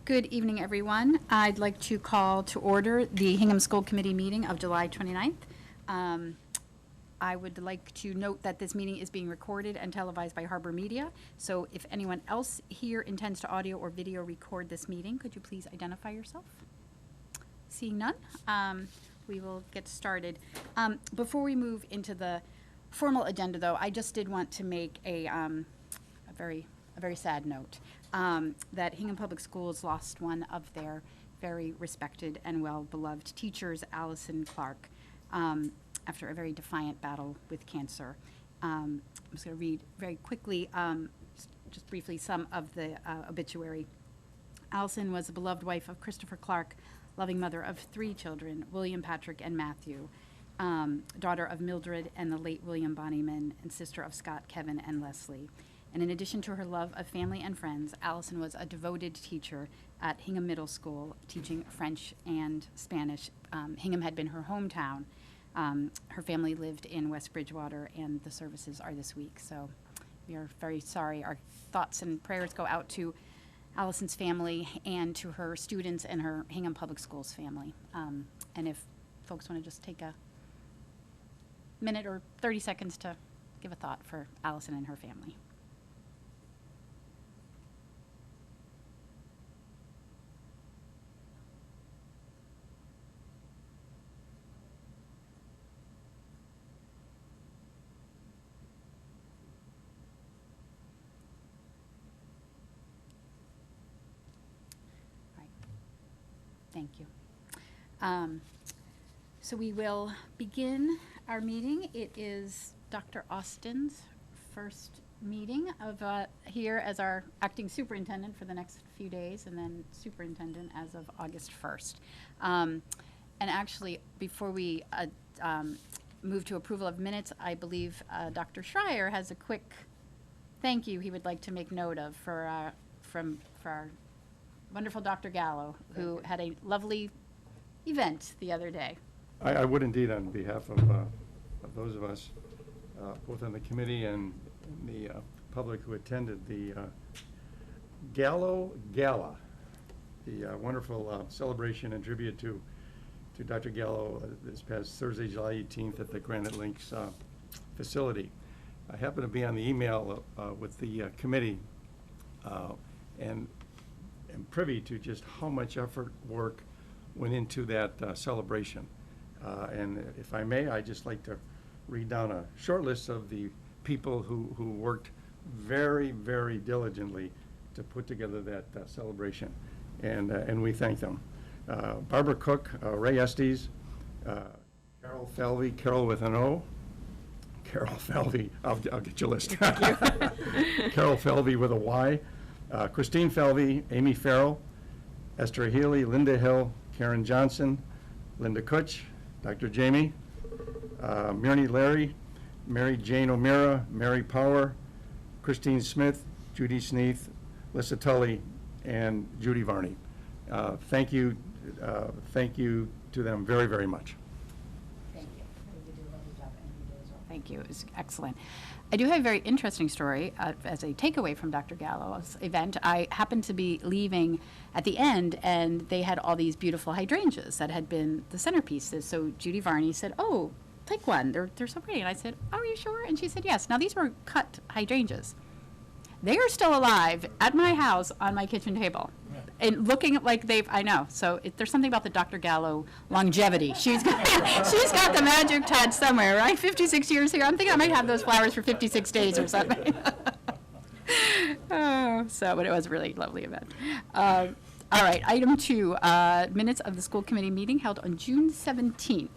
Good evening, everyone. I'd like to call to order the Hingham School Committee meeting of July 29th. I would like to note that this meeting is being recorded and televised by Harbor Media. So if anyone else here intends to audio or video record this meeting, could you please identify yourself? Seeing none, we will get started. Before we move into the formal agenda, though, I just did want to make a very sad note. That Hingham Public Schools lost one of their very respected and well-beloved teachers, Allison Clark, after a very defiant battle with cancer. I'm just going to read very quickly, just briefly, some of the obituary. Allison was the beloved wife of Christopher Clark, loving mother of 3 children, William, Patrick, and Matthew, daughter of Mildred and the late William Bonnyman, and sister of Scott, Kevin, and Leslie. And in addition to her love of family and friends, Allison was a devoted teacher at Hingham Middle School, teaching French and Spanish. Hingham had been her hometown. Her family lived in West Bridgewater, and the services are this week. So we are very sorry. Our thoughts and prayers go out to Allison's family and to her students and her Hingham Public Schools family. And if folks want to just take a minute or 30 seconds to give a thought for Allison and her family. Thank you. So we will begin our meeting. It is Dr. Austin's first meeting of here as our acting superintendent for the next few days, and then superintendent as of August 1st. And actually, before we move to approval of minutes, I believe Dr. Schreier has a quick thank you he would like to make note of for our wonderful Dr. Gallo, who had a lovely event the other day. I would indeed, on behalf of those of us, both on the committee and the public who attended the Gallo Gala, the wonderful celebration and tribute to Dr. Gallo this past Thursday, July 18th at the Granite Links facility. I happened to be on the email with the committee and am privy to just how much effort, work went into that celebration. And if I may, I'd just like to read down a short list of the people who worked very, very diligently to put together that celebration. And we thank them. Barbara Cook, Ray Estes, Carol Falvey, Carol with an O. Carol Falvey, I'll get your list. Carol Falvey with a Y. Christine Falvey, Amy Farrell, Esther Healy, Linda Hill, Karen Johnson, Linda Kutch, Dr. Jamie, Myrnie Larry, Mary Jane O'Meara, Mary Power, Christine Smith, Judy Sneath, Lissa Tully, and Judy Varney. Thank you to them very, very much. Thank you. You did a lovely job, and you did as well. Thank you. It was excellent. I do have a very interesting story as a takeaway from Dr. Gallo's event. I happened to be leaving at the end, and they had all these beautiful hydrangeas that had been the centerpieces. So Judy Varney said, "Oh, take one. They're so pretty." And I said, "Oh, are you sure?" And she said, "Yes." Now, these were cut hydrangeas. They are still alive at my house on my kitchen table, and looking like I know. So there's something about the Dr. Gallo longevity. She's got the magic touch somewhere, right? 56 years here. I'm thinking I might have those flowers for 56 days or something. But it was a really lovely event. All right, item 2, minutes of the school committee meeting held on June 17th.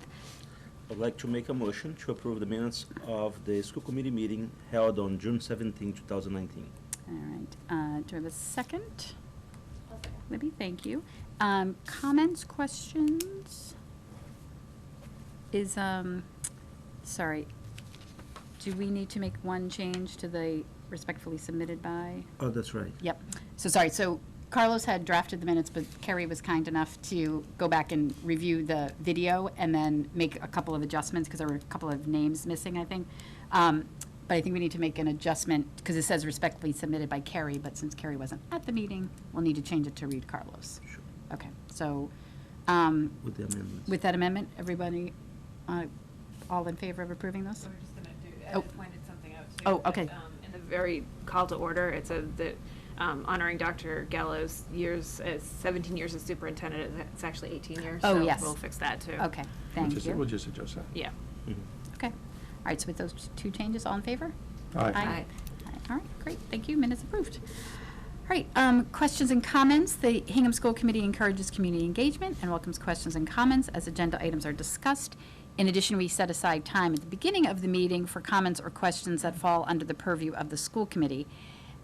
I'd like to make a motion to approve the minutes of the school committee meeting held on June 17, 2019. All right. Do I have a second? Libby, thank you. Comments, questions? Sorry, do we need to make one change to the respectfully submitted by? Oh, that's right. Yep. So sorry, so Carlos had drafted the minutes, but Kerry was kind enough to go back and review the video and then make a couple of adjustments because there were a couple of names missing, I think. But I think we need to make an adjustment, because it says respectfully submitted by Carrie, but since Carrie wasn't at the meeting, we'll need to change it to read Carlos. Sure. Okay, so, With the amendments. with that amendment, everybody, all in favor of approving those? So we're just gonna do, Oh. I pointed something out too. Oh, okay. In the very call to order, it said that honoring Dr. Gallo's years as 17 years as superintendent, it's actually 18 years. Oh, so yes. we'll fix that too. Okay, thank We'll you. just adjust that. Yeah. Mhm. Okay, all right, so with those two changes, all in favor? Aye. Aye. All right, great, thank you, minutes approved. All right, questions and comments. The Hingham School Committee encourages community engagement and welcomes questions and comments as agenda items are discussed. In addition, we set aside time at the beginning of the meeting for comments or questions that fall under the purview of the school committee.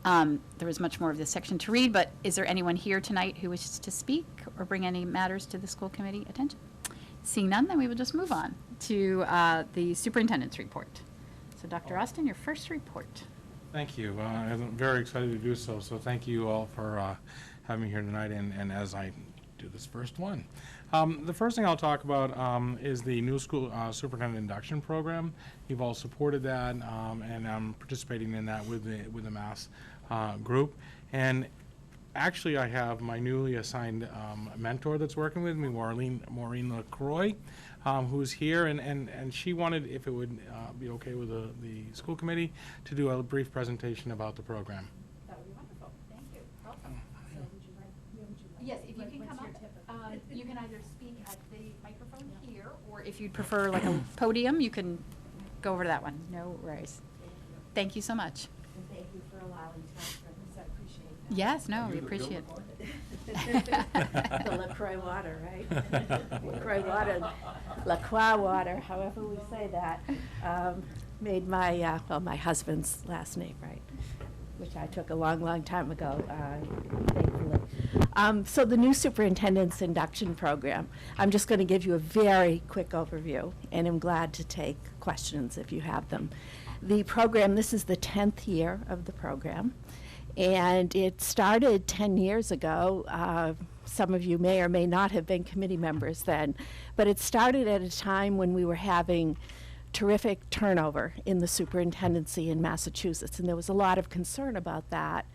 There is much more of this section to read, but is there anyone here tonight who wishes to speak or bring any matters to the school committee attention? Seeing none, then we will just move on to the superintendent's report. So Dr. Austin, your first report. Thank you. I'm very excited to do so, so thank you all for having me here tonight, and as I do this first one. The first thing I'll talk about is the new school superintendent induction program. You've all supported that, and I'm participating in that with the Mass group. And actually, I have my newly assigned mentor that's working with me, Maureen LaCroix, who's here, and she wanted, if it would be okay with the school committee, to do a brief presentation about the program. That would be wonderful. Thank you. Welcome. Yes, if you can come up, you can either speak at the microphone here, or if you'd prefer like a podium, you can go over to that one. No worries. Thank you so much. And thank you for allowing time for this, I appreciate that. Yes, no, we appreciate The LaCroix water, right? LaCroix water, LaCroix water, however we say that, made my, well, my husband's last name, right? Which I took a long, long time ago, thankfully. So the new superintendent's induction program, I'm just going to give you a very quick overview, and I'm glad to take questions if you have them. The program, this is the 10th year of the program, and it started 10 years ago. Some of you may or may not have been committee members then, but it started at a time when we were having terrific turnover in the superintendency in Massachusetts, and there was a lot of concern about that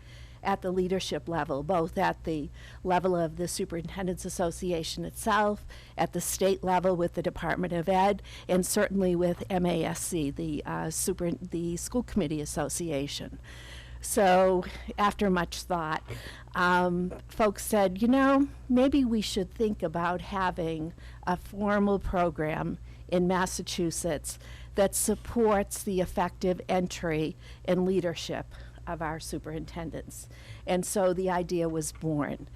at the leadership level, both at the level of the Superintendents Association itself, at the state level with the Department of Ed, and certainly with MASC, the School Committee Association. So after much thought, folks said, you know, maybe we should think about having a formal program in Massachusetts that supports the effective entry and leadership of our superintendents. And so the idea was born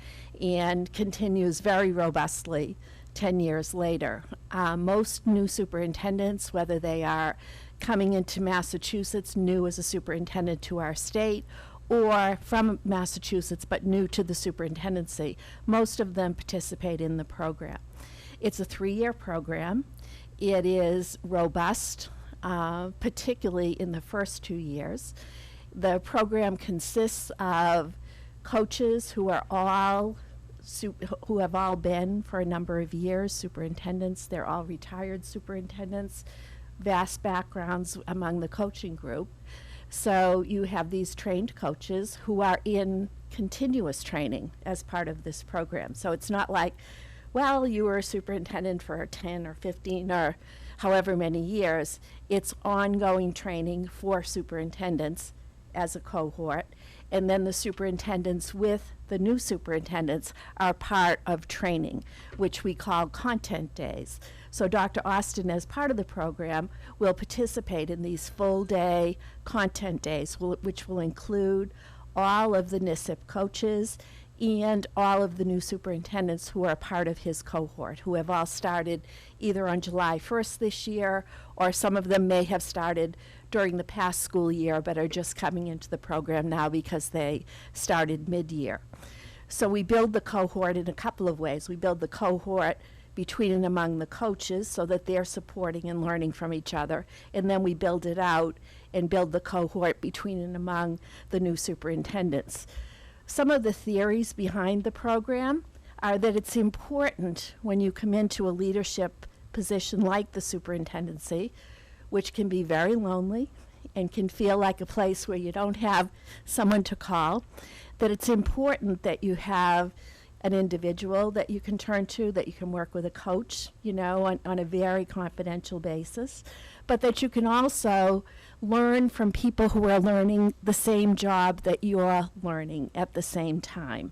and continues very robustly 10 years later. Most new superintendents, whether they are coming into Massachusetts new as a superintendent to our state, or from Massachusetts but new to the superintendency, most of them participate in the program. It's a 3-year program. It is robust, particularly in the first 2 years. The program consists of coaches who are all who have all been for a number of years superintendents. They're all retired superintendents, vast backgrounds among the coaching group. So you have these trained coaches who are in continuous training as part of this program. So it's not like, well, you were a superintendent for 10 or 15 or however many years. It's ongoing training for superintendents as a cohort. And then the superintendents with the new superintendents are part of training, which we call content days. So Dr. Austin, as part of the program, will participate in these full-day content days, which will include all of the NISIP coaches and all of the new superintendents who are part of his cohort, who have all started either on July 1st this year, or some of them may have started during the past school year but are just coming into the program now because they started mid-year. So we build the cohort in a couple of ways. We build the cohort between and among the coaches so that they're supporting and learning from each other, and then we build it out and build the cohort between and among the new superintendents. Some of the theories behind the program are that it's important when you come into a leadership position like the superintendency, which can be very lonely and can feel like a place where you don't have someone to call, that it's important that you have an individual that you can turn to, that you can work with a coach, on a very confidential basis, but that you can also learn from people who are learning the same job that you're learning at the same time.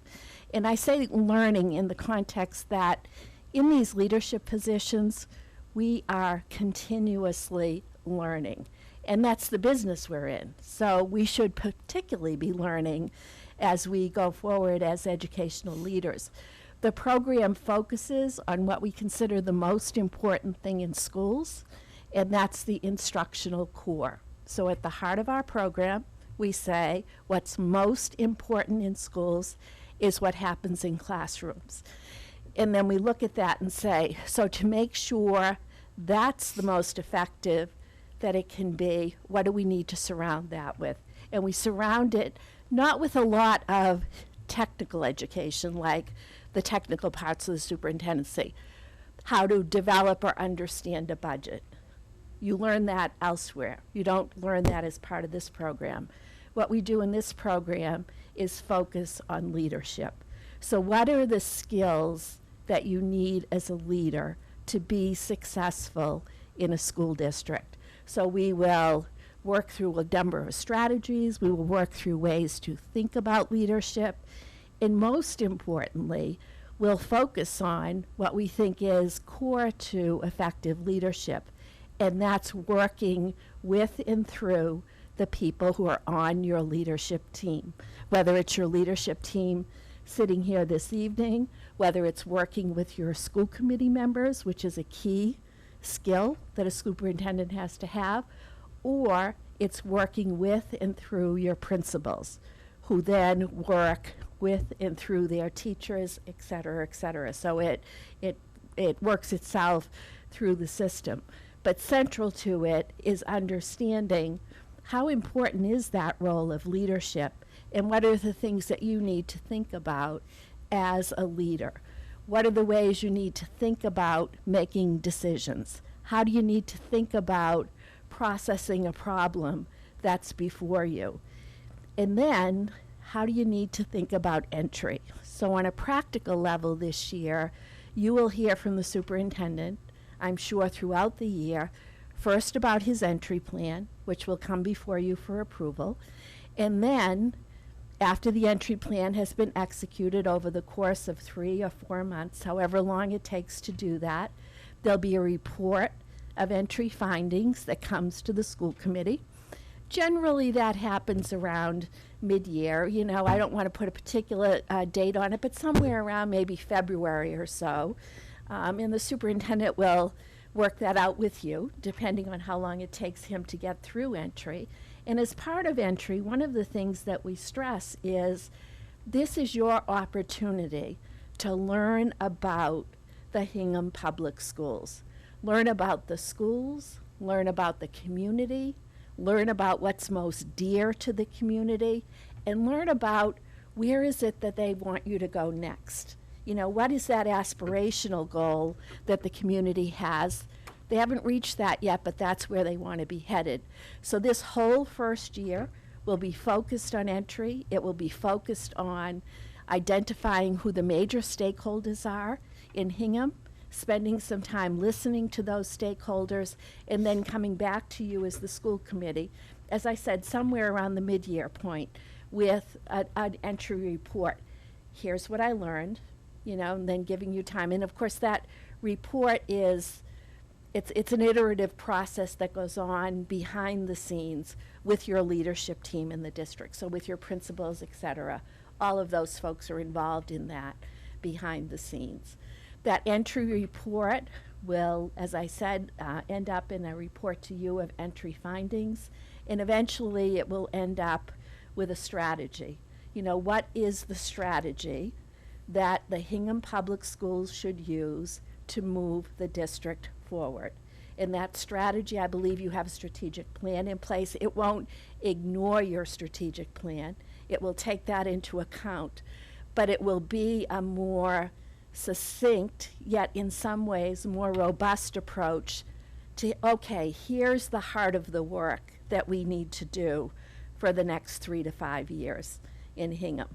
And I say learning in the context that in these leadership positions, we are continuously learning. And that's the business we're in. So we should particularly be learning as we go forward as educational leaders. The program focuses on what we consider the most important thing in schools, and that's the instructional core. So at the heart of our program, we say what's most important in schools is what happens in classrooms. And then we look at that and say, so to make sure that's the most effective that it can be, what do we need to surround that with? And we surround it not with a lot of technical education, like the technical parts of the superintendency, how to develop or understand a budget. You learn that elsewhere. You don't learn that as part of this program. What we do in this program is focus on leadership. So what are the skills that you need as a leader to be successful in a school district? So we will work through a number of strategies. We will work through ways to think about leadership. And most importantly, we'll focus on what we think is core to effective leadership. And that's working with and through the people who are on your leadership team, whether it's your leadership team sitting here this evening, whether it's working with your school committee members, which is a key skill that a superintendent has to have, or it's working with and through your principals, who then work with and through their teachers, et cetera, et cetera. So it works itself through the system. But central to it is understanding how important is that role of leadership, and what are the things that you need to think about as a leader? What are the ways you need to think about making decisions? How do you need to think about processing a problem that's before you? And then, how do you need to think about entry? So on a practical level this year, you will hear from the superintendent, I'm sure throughout the year, first about his entry plan, which will come before you for approval, and then after the entry plan has been executed over the course of 3 or 4 months, however long it takes to do that, there'll be a report of entry findings that comes to the school committee. Generally, that happens around mid-year. I don't want to put a particular date on it, but somewhere around maybe February or so. And the superintendent will work that out with you, depending on how long it takes him to get through entry. And as part of entry, one of the things that we stress is this is your opportunity to learn about the Hingham Public Schools. Learn about the schools, learn about the community, learn about what's most dear to the community, and learn about where is it that they want you to go next. What is that aspirational goal that the community has? They haven't reached that yet, but that's where they want to be headed. So this whole first year will be focused on entry. It will be focused on identifying who the major stakeholders are in Hingham, spending some time listening to those stakeholders, and then coming back to you as the school committee, as I said, somewhere around the mid-year point, with an entry report. Here's what I learned, and then giving you time. And of course, that report is, it's an iterative process that goes on behind the scenes with your leadership team in the district. So with your principals, et cetera, all of those folks are involved in that behind the scenes. That entry report will, as I said, end up in a report to you of entry findings, and eventually it will end up with a strategy. What is the strategy that the Hingham Public Schools should use to move the district forward? In that strategy, I believe you have a strategic plan in place. It won't ignore your strategic plan. It will take that into account, but it will be a more succinct, yet in some ways more robust approach to, okay, here's the heart of the work that we need to do for the next 3 to 5 years in Hingham.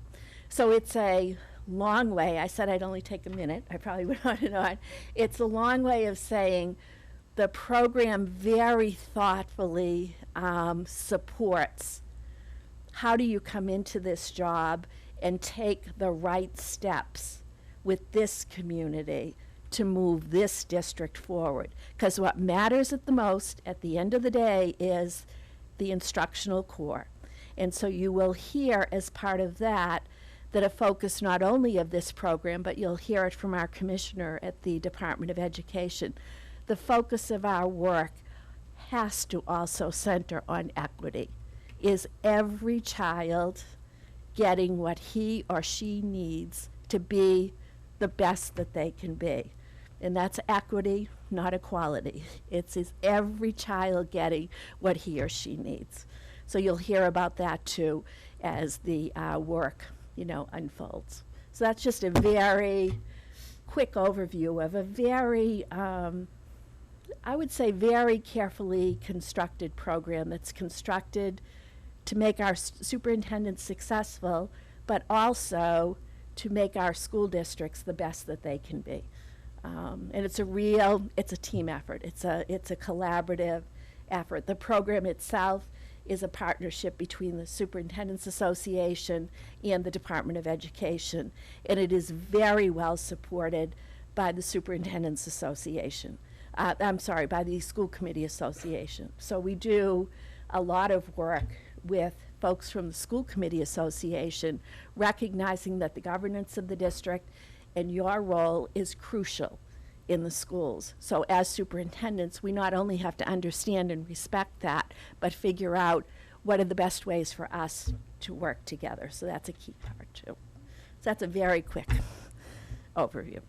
So it's a long way. I said I'd only take a minute. I probably went on and on. It's a long way of saying the program very thoughtfully supports how do you come into this job and take the right steps with this community to move this district forward. Because what matters at the most at the end of the day is the instructional core. And so you will hear as part of that a focus not only of this program, but you'll hear it from our commissioner at the Department of Education. The focus of our work has to also center on equity. Is every child getting what he or she needs to be the best that they can be? And that's equity, not equality. It's is every child getting what he or she needs. So you'll hear about that too as the work, unfolds. So that's just a very quick overview of a very, I would say, very carefully constructed program that's constructed to make our superintendents successful, but also to make our school districts the best that they can be. And it's a team effort. It's a collaborative effort. The program itself is a partnership between the Superintendents Association and the Department of Education, and it is very well supported by the Superintendents Association. By the School Committee Association. So we do a lot of work with folks from the School Committee Association, recognizing that the governance of the district and your role is crucial in the schools. So as superintendents, we not only have to understand and respect that, but figure out what are the best ways for us to work together. So that's a key part too. So that's a very quick overview.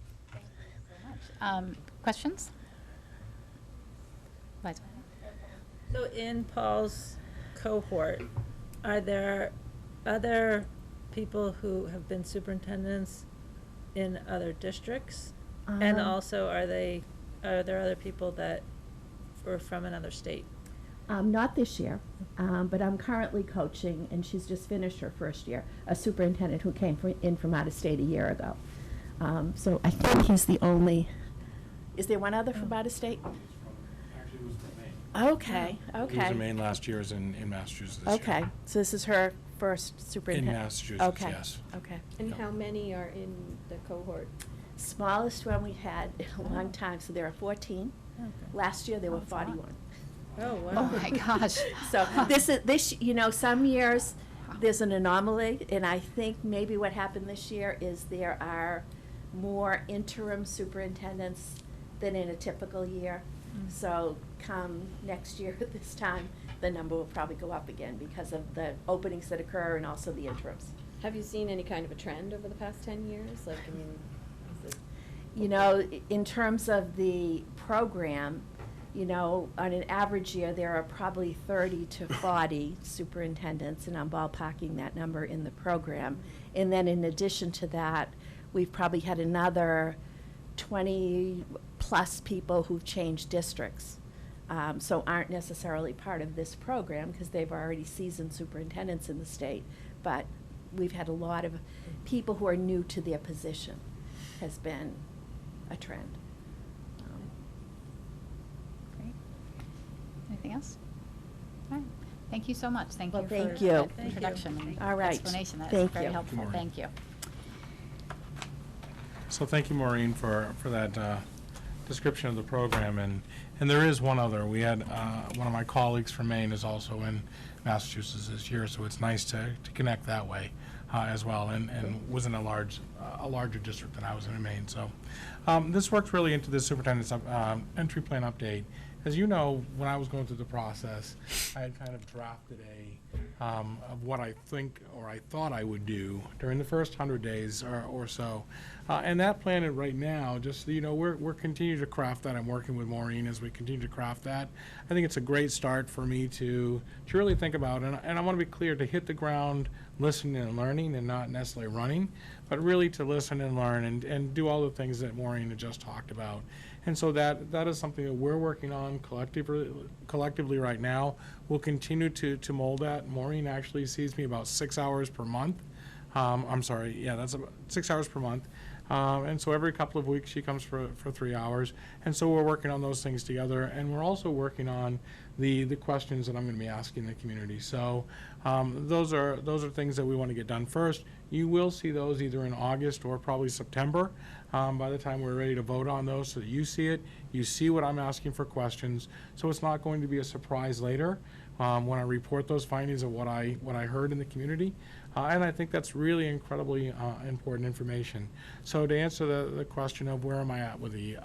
Questions? Liza? So in Paul's cohort, are there other people who have been superintendents in other districts? And also, are there other people that were from another state? Not this year, but I'm currently coaching, and she's just finished her first year, a superintendent who came in from out of state a year ago. So I think he's the only, is there one other from out of state? Actually, it was from Maine. Okay, He was okay. in Maine last year, is in Massachusetts this year. Okay, so this is her first In superintendent? Massachusetts, Okay, yes. okay. And Yep. how many are in the cohort? Smallest one we had in a long time, so there are 14. Last year, there were that's a lot. 41. Oh, wow. Oh, my gosh. So some years, there's an anomaly, and I think maybe what happened this year is there are more interim superintendents than in a typical year. So come next year at this time, the number will probably go up again because of the openings that occur and also the interims. Have you seen any kind of a trend over the past 10 years? Like, I mean, is it? In terms of the program, on an average year, there are probably 30 to 40 superintendents, and I'm ballparking that number in the program. And then in addition to that, we've probably had another 20-plus people who've changed districts, so aren't necessarily part of this program because they've already seasoned superintendents in the state. But we've had a lot of people who are new to their position has been a trend. Great. Anything else? All right. Thank you so much. Thank Well, you for thank you. that Thank you. introduction and All right. explanation. That's Thank very you. helpful. Maureen. Thank you. So thank you, Maureen, for that description of the program. And there is one other. We had one of my colleagues from Maine is also in Massachusetts this year, so it's nice to connect that way as well, and was in a larger district than I was in Maine. So this works really into the superintendent's entry plan update. As you know, when I was going through the process, I had kind of drafted of what I think or I thought I would do during the first 100 days or so. And that plan right now, just so you know, we're continuing to craft that. I'm working with Maureen as we continue to craft that. I think it's a great start for me to really think about, and I want to be clear, to hit the ground listening and learning and not necessarily running, but really to listen and learn and do all the things that Maureen had just talked about. And so that is something that we're working on collectively right now. We'll continue to mold that. Maureen actually sees me about 6 hours per month. I'm sorry, yeah, that's about 6 hours per month. And so every couple of weeks she comes for 3 hours. And so we're working on those things together. And we're also working on the questions that I'm going to be asking the community. So those are things that we want to get done first. You will see those either in August or probably September by the time we're ready to vote on those, so that you see it. You see what I'm asking for questions. So it's not going to be a surprise later when I report those findings of what I heard in the community. And I think that's really incredibly important information. So to answer the question of where am I at with the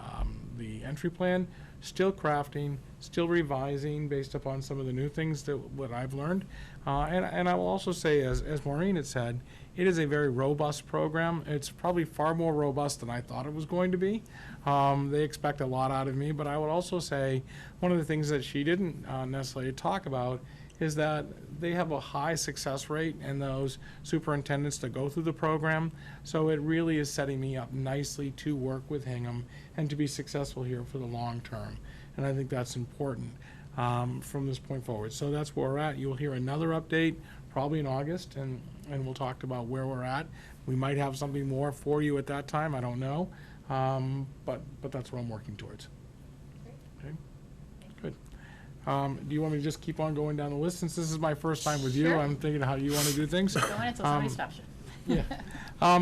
entry plan, still crafting, still revising based upon some of the new things what I've learned. And I will also say, as Maureen had said, it is a very robust program. It's probably far more robust than I thought it was going to be. They expect a lot out of me, but I would also say one of the things that she didn't necessarily talk about is that they have a high success rate in those superintendents that go through the program. So it really is setting me up nicely to work with Hingham and to be successful here for the long term. And I think that's important from this point forward. So that's where we're at. You'll hear another update probably in August, and we'll talk about where we're at. We might have something more for you at that time, I don't know. But that's what I'm working towards. Okay, good. Do you want me to just keep on going down the list? Since this is my first time with you, Sure. I'm thinking how you want to do things. Go in until somebody stops you. Yeah.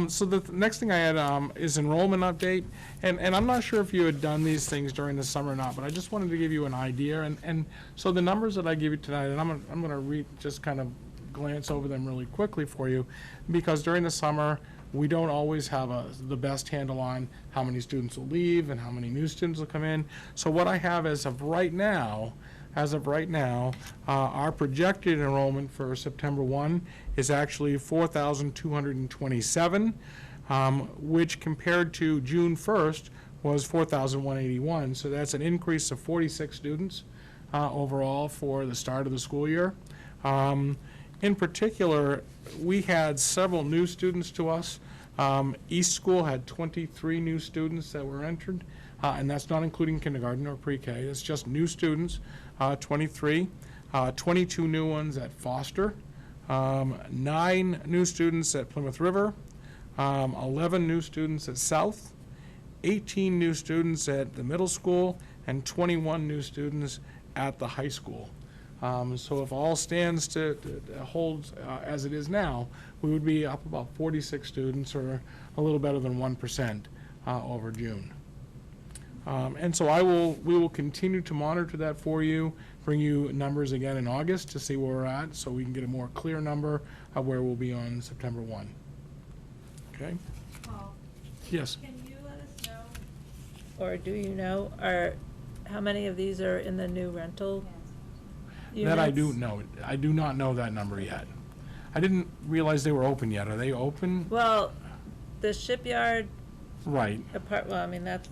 So the next thing I had is enrollment update. And I'm not sure if you had done these things during the summer or not, but I just wanted to give you an idea. And so the numbers that I give you tonight, and I'm going to read, just kind of glance over them really quickly for you, because during the summer, we don't always have the best handle on how many students will leave and how many new students will come in. So what I have as of right now, our projected enrollment for September 1 is actually 4,227, which compared to June 1st was 4,181. So that's an increase of 46 students overall for the start of the school year. In particular, we had several new students to us. East School had 23 new students that were entered, and that's not including kindergarten or pre-K. It's just new students, 23. 22 new ones at Foster, 9 new students at Plymouth River, 11 new students at South, 18 new students at the middle school, and 21 new students at the high school. So if all stands to hold as it is now, we would be up about 46 students, or a little better than 1% over June. And so we will continue to monitor that for you, bring you numbers again in August to see where we're at, so we can get a more clear number of where we'll be on September 1. Okay? Paul, Yes. can you let us know, or do you know, how many of these are in the new rental units? That I do know. I do not know that number yet. I didn't realize they were open yet. Are they open? Well, the shipyard Right. well, I mean, that's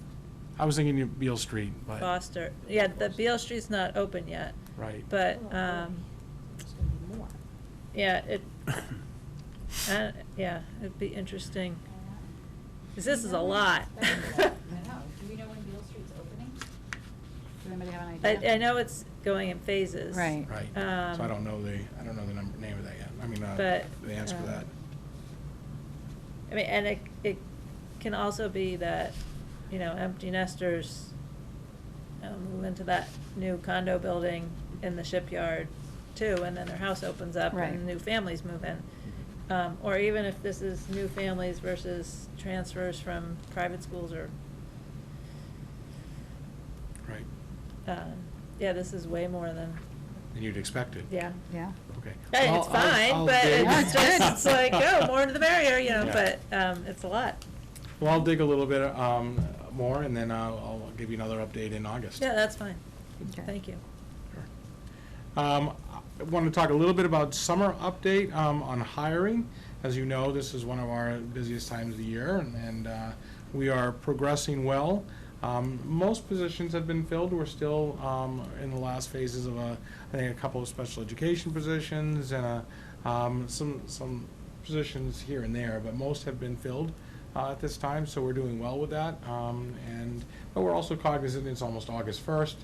I was thinking of Beale Street, but, Foster. Yeah, the Beale Street's not open yet, right. but, yeah, yeah, it'd be interesting. 'Cause this is a lot. I know. Do we know when Beale Street's opening? Does anybody have an idea? I know it's going in phases. Right. Right. So I don't know the name of that yet. I mean, But, the answer to that. I mean, and it can also be that, empty nesters move into that new condo building in the shipyard too, and then their house opens up Right. and new families move in. Or even if this is new families versus transfers from private schools or, Right. yeah, this is way more than, And you'd expect it. yeah. Yeah. Okay. Hey, I'll- it's fine, I'll but dig- it's just, it's like, oh, more to the merrier, Yeah. but, it's a lot. Well, I'll dig a little bit more, and then I'll give you another update in August. Yeah, that's fine. Okay. Thank you. I want to talk a little bit about summer update on hiring. As you know, this is one of our busiest times of the year, and we are progressing well. Most positions have been filled. We're still in the last phases of I think a couple of special education positions and Some positions here and there, but most have been filled at this time, so we're doing well with that. But we're also cognizant it's almost August 1st.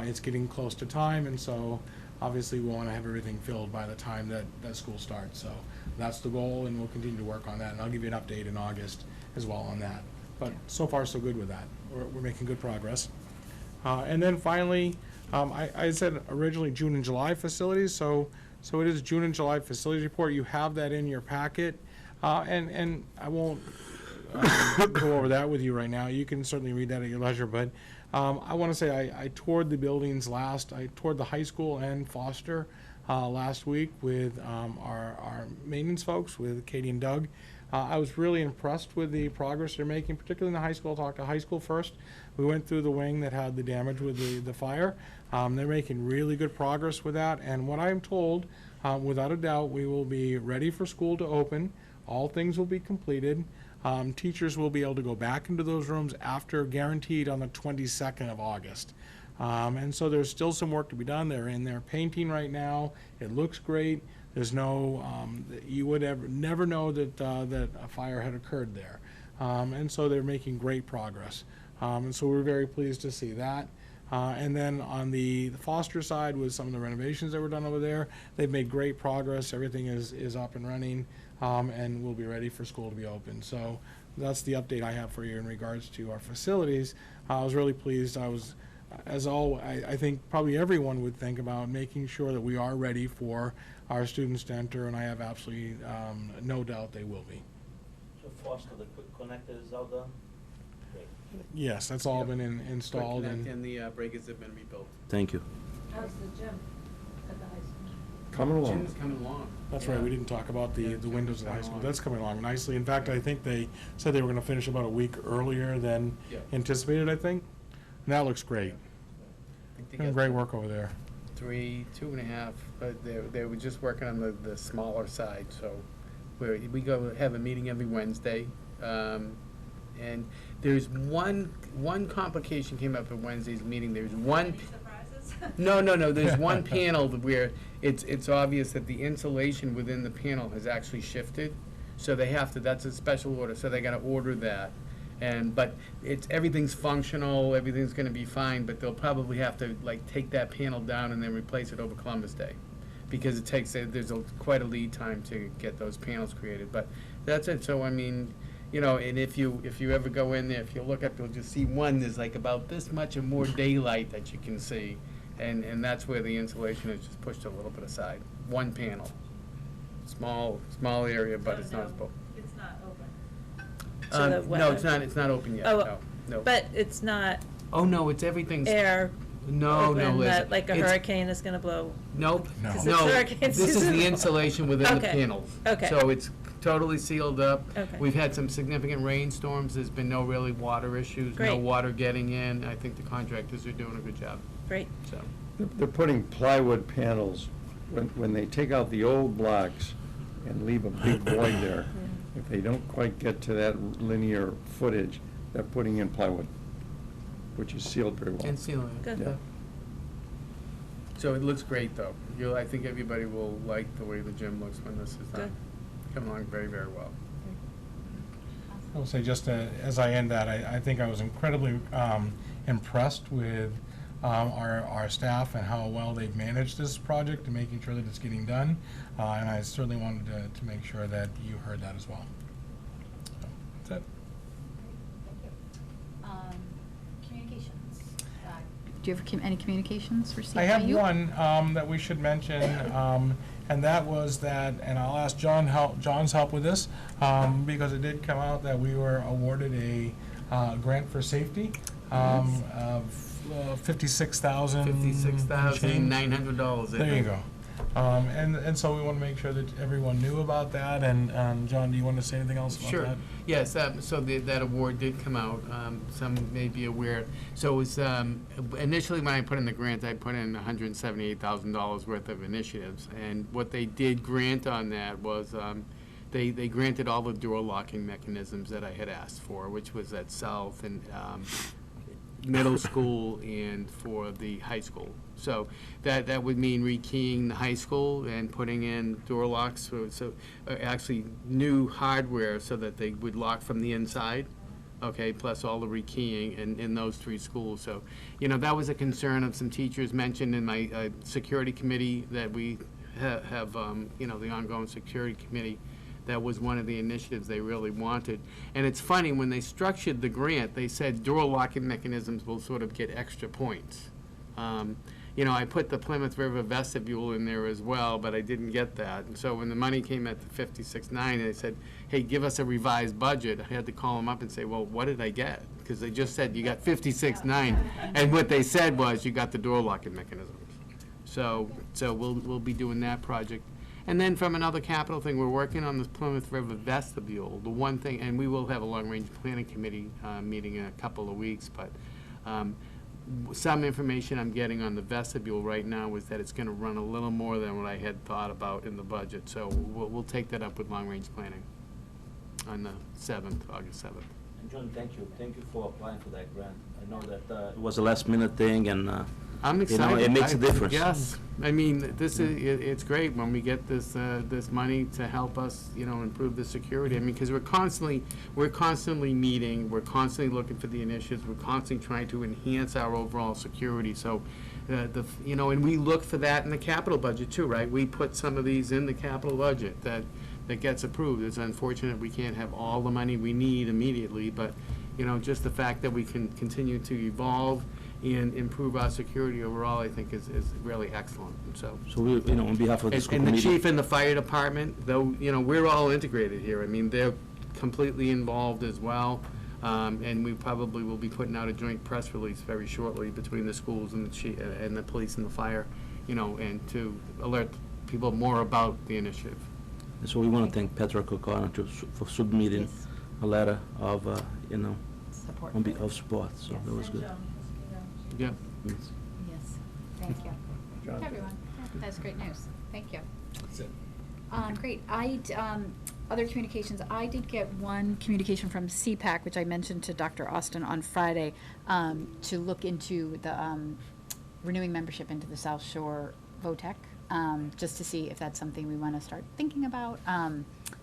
It's getting close to time, and so obviously we want to have everything filled by the time that school starts. So that's the goal, and we'll continue to work on that. And I'll give you an update in August as well on that. But so far, so good with that. We're making good progress. And then finally, I said originally June and July facilities, so it is June and July facilities report. You have that in your packet, and I won't go over that with you right now. You can certainly read that at your leisure, but I want to say I toured the buildings I toured the high school and Foster last week with our maintenance folks, with Katie and Doug. I was really impressed with the progress they're making, particularly in the high school. I'll talk to high school first. We went through the wing that had the damage with the fire. They're making really good progress with that, and what I'm told, without a doubt, we will be ready for school to open. All things will be completed. Teachers will be able to go back into those rooms after, guaranteed, on the 22nd of August. And so there's still some work to be done. They're in there painting right now. It looks great. There's no, you would never know that a fire had occurred there. And so they're making great progress. And so we're very pleased to see that. And then on the Foster side, with some of the renovations that were done over there, they've made great progress. Everything is up and running, and we'll be ready for school to be open. So that's the update I have for you in regards to our facilities. I was really pleased. I think probably everyone would think about making sure that we are ready for our students to enter, and I have absolutely no doubt they will be. So Foster, the quick connector is all done? Great. Yes, that's all been installed. And the breakers have been rebuilt. Thank you. How's the gym at the high school? Coming along. Gym's coming along. That's right, we didn't talk about the windows of the high school. That's coming along nicely. In fact, I think they said they were gonna finish about a week earlier than anticipated, I think. And that looks great. I think they Doing got great work over there. 2.5, but they were just working on the smaller side, so we go have a meeting every Wednesday. And there's one complication came up at Wednesday's meeting. There's one. No. There's one panel where it's obvious that the insulation within the panel has actually shifted, so they have to. That's a special order, so they got to order that. But everything's functional, everything's going to be fine. But they'll probably have to take that panel down and then replace it over Columbus Day, because it takes there's quite a lead time to get those panels created. But that's it. So I mean. And if you ever go in there, if you look up, you'll just see one. There's about this much and more daylight that you can see, and that's where the insulation is just pushed a little bit aside. One panel, small area, but it's not as bold. It's not open. No, it's not. It's not open yet. Oh, no. But it's not Oh no, it's everything's air No, open listen. that like a It's- hurricane is gonna blow. Nope. No. 'Cause it's hurricane This is season. the insulation within the Okay. panels. Okay. So it's totally sealed up. Okay. We've had some significant rainstorms. There's been no really water issues, no Great. water getting in. I think the contractors are doing a good job, Great. so. They're putting plywood panels, when they take out the old blocks and leave a big void there, if they don't quite get to that linear footage, they're putting in plywood, which is sealed very well. And sealing. Good. Yeah. So it looks great, though. I think everybody will like the way the gym looks when this is done. Good. Coming along very, very well. I will say, just as I end that, I think I was incredibly impressed with our staff and how well they've managed this project and making sure that it's getting done. And I certainly wanted to make sure that you heard that as well. So, that's it. Communications. Do you have any communications received I by have you? one that we should mention, and that was that, and I'll ask John's help with this, because it did come out that we were awarded a grant for safety of $56,000. $56,900. There you go. And so we want to make sure that everyone knew about that. And John, do you want to say anything else about Sure. that? Yes, so that award did come out. Some may be aware. So it was, initially when I put in the grant, I put in $178,000 worth of initiatives. And what they did grant on that was, they granted all the door locking mechanisms that I had asked for, which was at South and middle school and for the high school. So that would mean rekeying the high school and putting in door locks, so actually new hardware so that they would lock from the inside. Okay, plus all the rekeying in those 3 schools. So, that was a concern of some teachers mentioned in my security committee that we have, the ongoing security committee. That was one of the initiatives they really wanted. And it's funny, when they structured the grant, they said door locking mechanisms will sort of get extra points. I put the Plymouth River vestibule in there as well, but I didn't get that. And so when the money came at the 56.9, they said, hey, give us a revised budget. I had to call them up and say, well, what did I get? Because they just said you got 56.9, and what they said was you got the door locking mechanisms. So we'll be doing that project. And then from another capital thing, we're working on this Plymouth River vestibule. The one thing, and we will have a long-range planning committee meeting in a couple of weeks, but some information I'm getting on the vestibule right now is that it's going to run a little more than what I had thought about in the budget. So we'll take that up with long-range planning on the 7th, August 7th. And John, thank you. Thank you for applying for that grant. I know that it was a last-minute thing, and I'm excited. it makes a difference. Yes, I mean, this is it's great when we get this this money to help us, improve the security. I mean, because we're constantly meeting, we're constantly looking for the initiatives, we're constantly trying to enhance our overall security. So, and we look for that in the capital budget too, right? We put some of these in the capital budget that gets approved. It's unfortunate we can't have all the money we need immediately, but just the fact that we can continue to evolve and improve our security overall, I think is really excellent. So we, on behalf of the school committee. And the chief and the fire department, though, we're all integrated here. I mean, they're completely involved as well. And we probably will be putting out a joint press release very shortly between the schools and the chief and the police and the fire, and to alert people more about the initiative. So we want to thank Petra Kokana for submitting a letter of, Support. of support. So that was good. Yeah. Yes. Yes, thank you. John? Hey, everyone. That's great news. Thank you. That's it. Great. Other communications, I did get one communication from CPAC, which I mentioned to Dr. Austin on Friday, to look into the renewing membership into the South Shore VOTEC, just to see if that's something we want to start thinking about.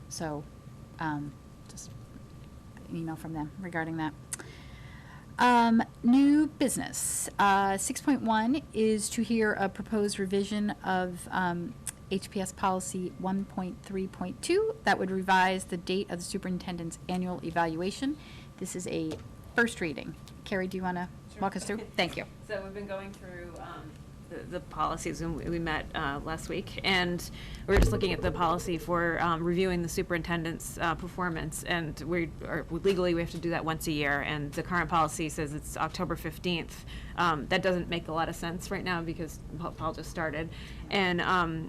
Just an email from them regarding that. New business. 6.1 is to hear a proposed revision of HPS Policy 1.3.2 that would revise the date of the superintendent's annual evaluation. This is a first reading. Carrie, do you want to walk us through? Thank you. So we've been going through the policies, and we met last week, and we were just looking at the policy for reviewing the superintendent's performance, and legally we have to do that once a year, and the current policy says it's October 15th. That doesn't make a lot of sense right now because Paul just started, and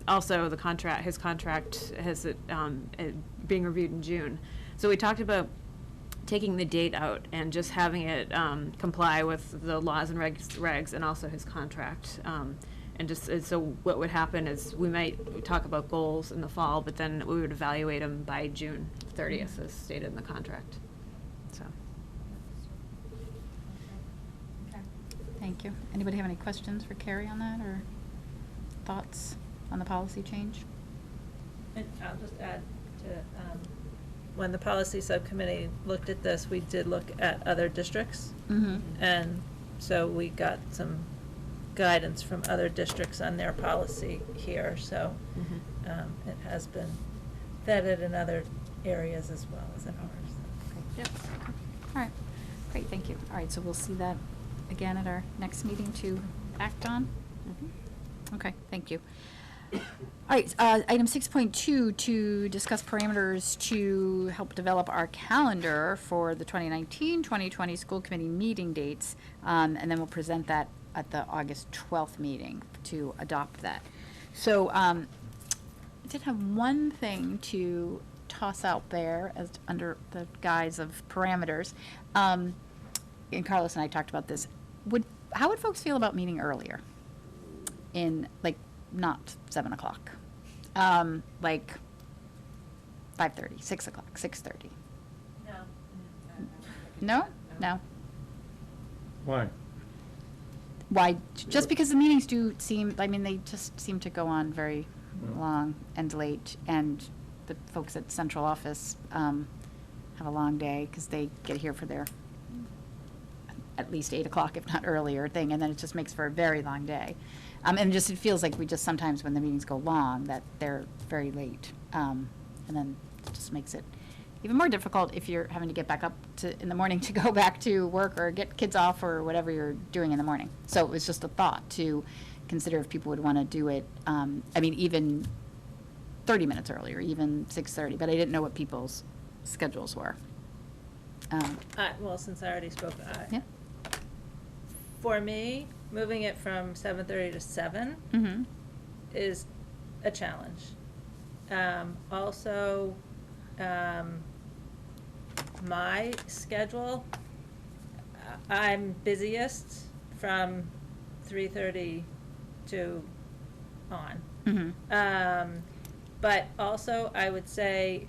also his contract has being reviewed in June. So we talked about taking the date out and just having it comply with the laws and regs and also his contract. And just so what would happen is we might talk about goals in the fall, but then we would evaluate them by June 30th as stated in the contract. So. Thank you. Anybody have any questions for Carrie on that or thoughts on the policy change? And I'll just add to, when the policy subcommittee looked at this, we did look at other districts. Mm-hmm. And so we got some guidance from other districts on their policy here, so it has been vetted in other areas as well as in ours. Yep. All right. Great, thank you. All right, so we'll see that again at our next meeting to act on? Okay, thank you. All right, item 6.2, to discuss parameters to help develop our calendar for the 2019-2020 school committee meeting dates, and then we'll present that at the August 12th meeting to adopt that. So I did have one thing to toss out there as under the guise of parameters, and Carlos and I talked about this. How would folks feel about meeting earlier? In, like, not 7 o'clock, like 5:30, 6 o'clock, 6:30. No? No? Why? Why? Just because the meetings do seem, I mean, they just seem to go on very long and late, and the folks at central office have a long day because they get here for their at least 8 o'clock, if not earlier, thing, and then it just makes for a very long day. And just, it feels like we just sometimes, when the meetings go long, that they're very late. And then it just makes it even more difficult if you're having to get back up in the morning to go back to work or get kids off or whatever you're doing in the morning. So it was just a thought to consider if people would want to do it, I mean, even 30 minutes earlier, even 6:30, but I didn't know what people's schedules were. Well, since I already spoke, Yeah. for me, moving it from 7:30 to 7 Mm-hmm. is a challenge. Also, my schedule, I'm busiest from 3:30 to on. Mm-hmm. But also, I would say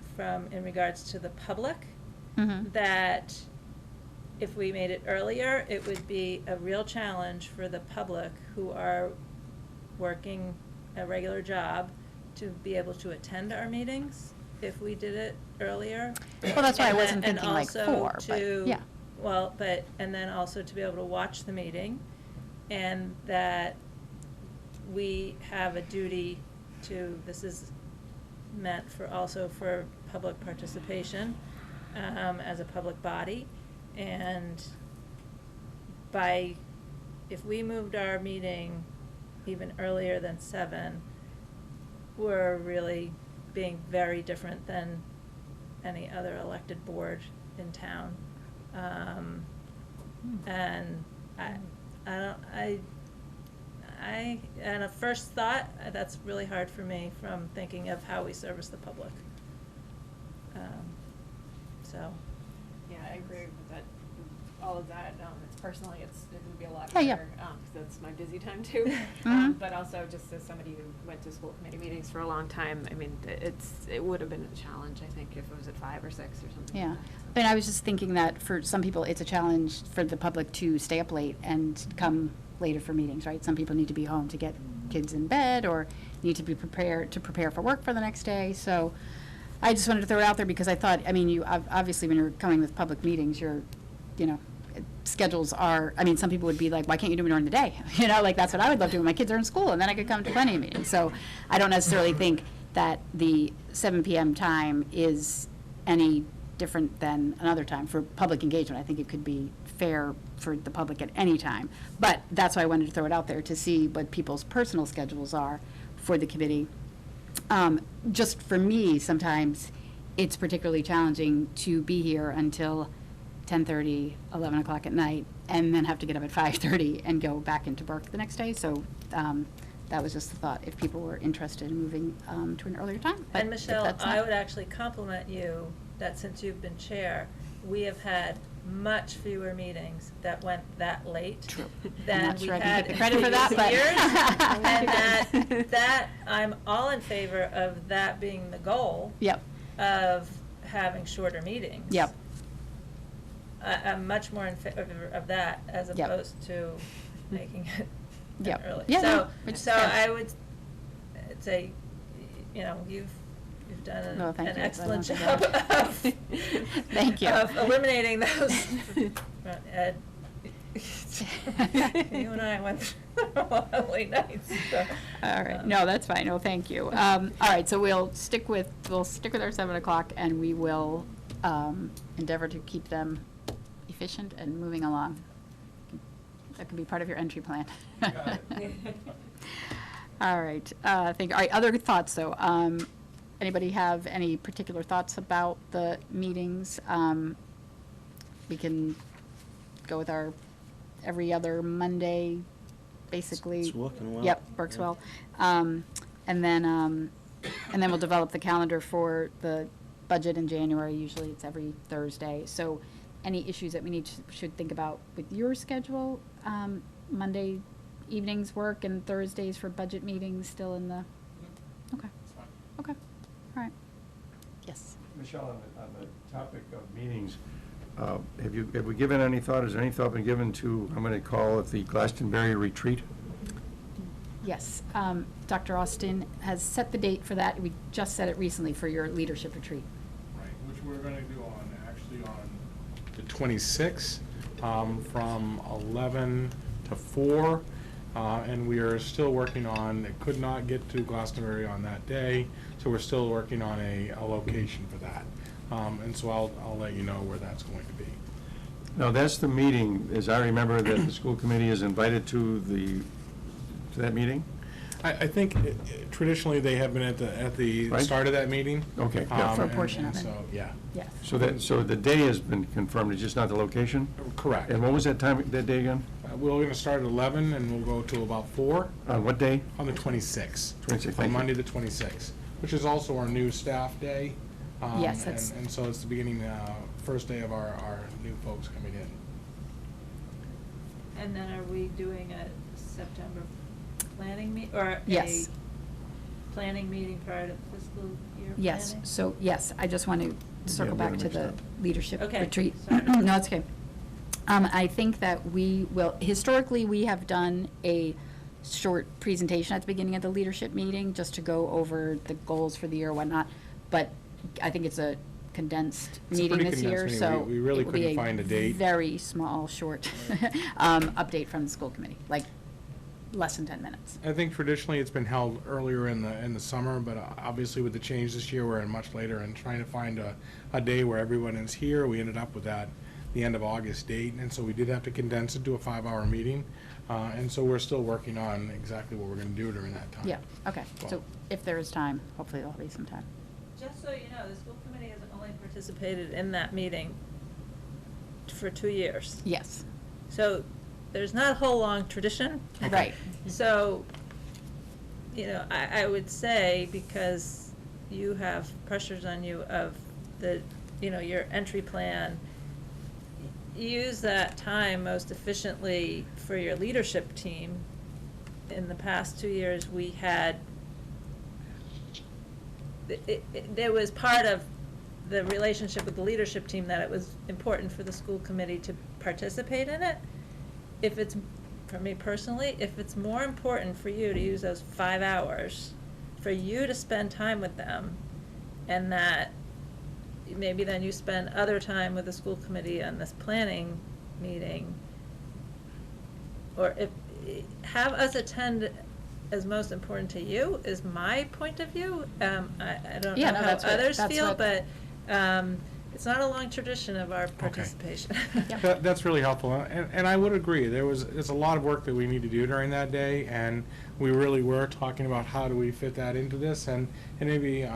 in regards to the public, Mm-hmm. that if we made it earlier, it would be a real challenge for the public who are working a regular job to be able to attend our meetings if we did it earlier. Well, that's why I And wasn't then- thinking like and 4, also but to- yeah. Well, and then also to be able to watch the meeting, and that we have a duty this is meant also for public participation, as a public body, and if we moved our meeting even earlier than 7, we're really being very different than any other elected board in town. And and a first thought, that's really hard for me from thinking of how we service the public. So. Yeah, I agree with that, all of that. It's personally, it would be a lot Yeah, yeah. harder, because that's my busy time too. Mhm. But also, just as somebody who went to school committee meetings for a long time, I mean, it would have been a challenge, I think, if it was at 5 or 6 or something. Yeah, like but I was just thinking that for some people, it's a challenge for the public to stay up late and come later for meetings, right? Some people need to be home to get kids in bed or need to be prepared to prepare for work for the next day. So I just wanted to throw it out there because I thought, I mean, you obviously when you're coming with public meetings, schedules are, I mean, some people would be like, why can't you do it during the day? Like that's what I would love to do when my kids are in school, and then I could come to plenty of meetings. So I don't necessarily think that the 7 p.m. time is any different than another time for public engagement. I think it could be fair for the public at any time. But that's why I wanted to throw it out there to see what people's personal schedules are for the committee. Just for me, sometimes it's particularly challenging to be here until 10:30, 11 o'clock at night, and then have to get up at 5:30 and go back into work the next day. So that was just the thought, if people were interested in moving to an earlier time. But And if Michelle, that's I not- would actually compliment you that since you've been chair, we have had much fewer meetings that went that late. True. I'm Than not we sure I can had get the in credit for that, previous but- years. And that, I'm all in favor of that being the goal. Yep. Of having shorter meetings. Yep. I'm much more in favor of that as Yep. opposed to making it Yep. early. Yeah, no, So, which is so fair. I would say, you've done Well, thank an you. excellent I job don't know. of. Thank you. Of eliminating those. Ed, you and I went through a lot of late nights, so. All right, no, that's fine, no, thank you. All right, so we'll stick with our 7 o'clock, and we will endeavor to keep them efficient and moving along. That could be part of your entry plan. All right, all right, other thoughts, though. Anybody have any particular thoughts about the meetings? We can go with our every other Monday, basically. It's working well. Yep, works Yeah. well. And then we'll develop the calendar for the budget in January. Usually it's every Thursday. So any issues that we should think about with your schedule? Monday evenings work and Thursdays for budget meetings still in the, okay, okay, all right. Yes. Michelle, on the topic of meetings, Have we given any thought, has any thought been given to, I'm going to call it the Glastonbury Retreat? Yes, Dr. Austin has set the date for that. We just set it recently for your leadership retreat. Right, which we're gonna do on the 26th, from 11 to 4. And we are still working on, it could not get to Glastonbury on that day, so we're still working on a location for that. And so I'll let you know where that's going to be. Now, that's the meeting, as I remember, that the school committee is invited to that meeting? I think traditionally they have been at the Right. start of that meeting. Okay, yeah. For a And- portion and of it. So, yeah, Yes. So the day has been confirmed, it's just not the location? correct. And what was that time, that day again? We're going to start at 11 and we'll go to about 4 On what day? on the 26th. 26th, On thank you. Monday, the 26th, which is also our new staff day. Yes, that's- And so it's the beginning, first day of our new folks coming in. And then are we doing a September planning or Yes. a planning meeting prior to the fiscal year planning? Yes, so, yes, I just want to circle Yeah, we're back to mixed the up. leadership Okay, retreat. sorry. No, it's okay. I think that we will, historically, we have done a short presentation at the beginning of the leadership meeting, just to go over the goals for the year or whatnot, but I think it's a condensed It's a meeting pretty this year, condensed so. meeting. We really it will be couldn't find a date. Very small, short update from the school committee, like less than 10 minutes. I think traditionally it's been held earlier in the summer, but obviously with the change this year, we're in much later and trying to find a day where everyone is here. We ended up with the end of August date, and so we did have to condense it to a 5-hour meeting. And so we're still working on exactly what we're going to do during that time. Yeah, okay, so if there is time, hopefully there'll be some time. Just so you know, the school committee has only participated in that meeting for 2 years. Yes, So there's not a whole long tradition. right. So, I would say, because you have pressures on you of your entry plan, use that time most efficiently for your leadership team. In the past 2 years, we had, there was part of the relationship with the leadership team that it was important for the school committee to participate in it. If it's, for me personally, if it's more important for you to use those 5 hours, for you to spend time with them, and that maybe then you spend other time with the school committee on this planning meeting, or if, have us attend as most important to you, is my point of view. I don't Yeah, know no, how that's what- others that's feel, what- but it's not a long tradition of our participation. Yep. That's really helpful, and I would agree, there's a lot of work that we need to do during that day, and we really were talking about how do we fit that into this, and maybe,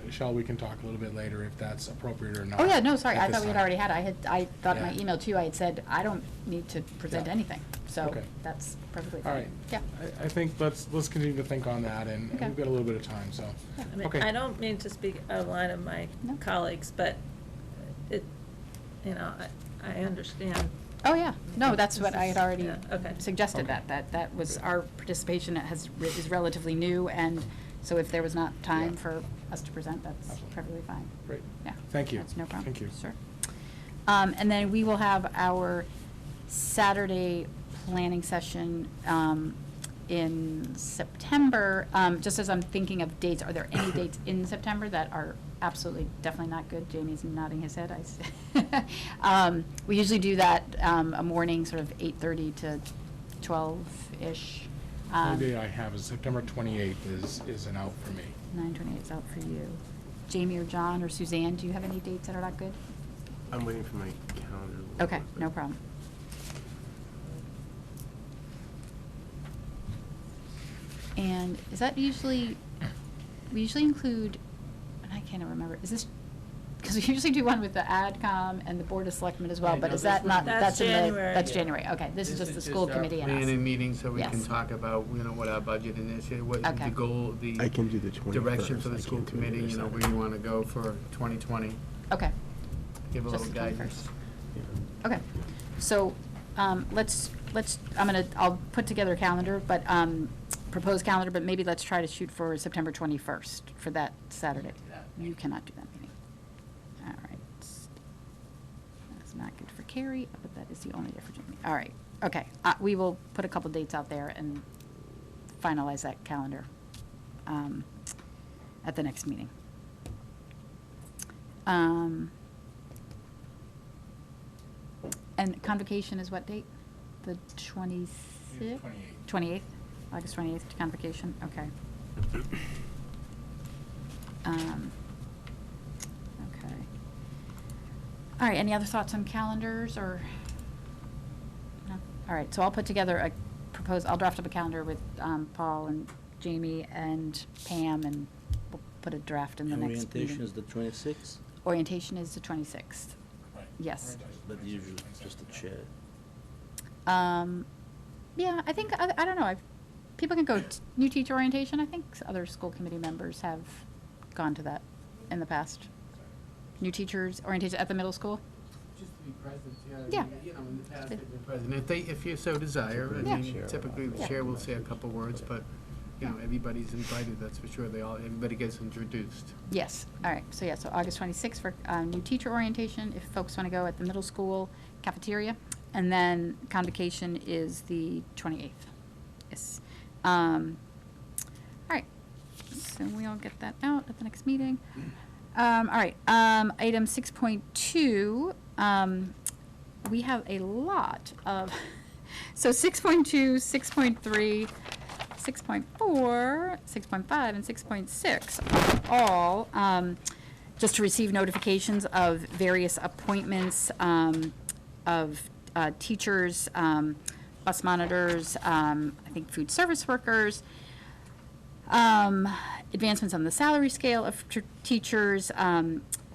Michelle, we can talk a little bit later if that's appropriate or not. Oh, yeah, no, sorry, at I this thought we had time. already had, I thought in my Yeah. email too, I had said, I don't need to present Yeah. anything, so Okay. that's perfectly All fine. right. Yeah, I think let's continue to think on that, and Okay. we've got a little bit of time, so. I mean, Okay. I don't mean to speak out of line of my No. colleagues, but it, I understand. oh, yeah, no, that's what I had already Yeah, okay. suggested, Okay. that was, our participation is relatively new, and so if there was not time Yeah. for us to present, that's Absolutely. perfectly fine. Great. Yeah. Thank you. That's no problem. Thank you. Sure. And then we will have our Saturday planning session in September. Just as I'm thinking of dates, are there any dates in September that are absolutely, definitely not good? Jamie's nodding his head. We usually do that a morning, sort of 8:30 to 12-ish. The only day I have is September 28th is an out for me. 9:28 is out for you. Jamie or John or Suzanne, do you have any dates that are not good? I'm waiting for my calendar. Okay, no problem. And is that usually, we usually include, and I can't even remember, is this, because we usually do one with the AdCom and the Board of Selectmen as well, Yeah, but no, is this that one- not, That's that's in the, January. that's Yeah. January, okay, this is just the school committee and us. Planning meeting, so we can Yes. talk about, what our budget is, what Okay. the goal, the I can do the 21st. direction for the I school can't do the committee, other where side. you wanna go for 2020, Okay, give a Just little the guidance. 21st. okay, so, let's, I'll put together a calendar, but, proposed calendar, but maybe let's try to shoot for September 21st for that Saturday. You cannot do that meeting. All right. That's carry, but that is the only difference. All right, okay. We will put a couple dates out there and finalize that calendar at the next meeting. And convocation is what date? The 26th? 28th? August 28th, convocation, okay. Okay. All right, any other thoughts on calendars or? No? All right, so I'll put together I'll draft up a calendar with Paul and Jamie and Pam, and we'll put a draft in the next meeting. Orientation is the 26th, Orientation is the 26th. Right. Yes. but usually just a chair. Yeah, I think, I don't know, people can go new teacher orientation. I think other school committee members have gone to that in the past. New teachers orientation at the middle school? Just to be present, Yeah. You know, in the past, they've been present. If you so desire, I Yeah. mean, typically the Yeah. chair will say a couple words, but, you know, everybody's invited, that's for sure. Everybody gets introduced. Yes, all right, so so August 26th for new teacher orientation, if folks want to go at the middle school cafeteria. And then convocation is the 28th. Yes. All right, so we'll get that out at the next meeting. All right, item 6.2, we have a lot of, so 6.2, 6.3, 6.4, 6.5, and 6.6 are all just to receive notifications of various appointments of teachers, bus monitors, I think food service workers, advancements on the salary scale of teachers,